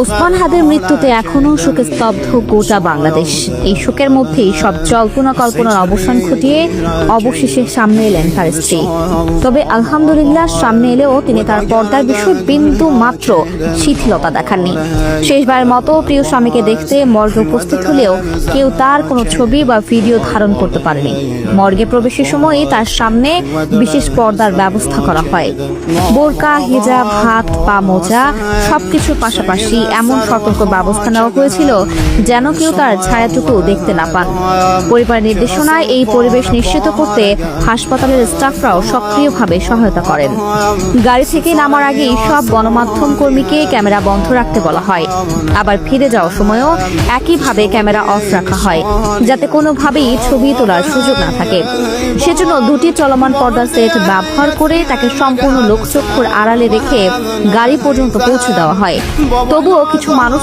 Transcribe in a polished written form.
ওসমান হাদির মৃত্যুতে এখনো শোকে স্তব্ধ গোটা বাংলাদেশ। এই শোকের মধ্যেই সব জল্পনা কল্পনার অবসান ঘটিয়ে অবশেষে সামনে এলেন তার স্ত্রী। তবে আলহামদুলিল্লাহ, সামনে এলেও তিনি তার পর্দার বিষয়ে বিন্দু মাত্র শিথিলতা দেখাননি। শেষবারের মতো প্রিয় স্বামীকে দেখতে মর্গে উপস্থিত হলেও কেউ তার কোনো ছবি বা ভিডিও ধারণ করতে পারেনি। মর্গে প্রবেশের সময়ই তার সামনে বিশেষ পর্দার ব্যবস্থা করা হয়। বোরকা, হিজাব, হাত পা মোজা সবকিছুর পাশাপাশি এমন সতর্ক ব্যবস্থা নেওয়া হয়েছিল যেন কেউ তার ছায়াটুকু দেখতে না পান। পরিবারের নির্দেশনায় এই পরিবেশ নিশ্চিত করতে হাসপাতালের স্টাফরাও সক্রিয়ভাবে সহায়তা করেন। গাড়ি থেকে নামার আগেই সব গণমাধ্যম কর্মীকে ক্যামেরা বন্ধ রাখতে বলা হয়। আবার ফিরে যাওয়ার সময়ও একইভাবে ক্যামেরা অফ রাখা হয়, যাতে কোনোভাবেই ছবি তোলার সুযোগ না থাকে। সেজন্য দুটি চলমান পর্দা সেট ব্যবহার করে তাকে সম্পূর্ণ লোকচক্ষুর আড়ালে রেখে গাড়ি পর্যন্ত পৌঁছে দেওয়া হয়। তবুও কিছু মানুষ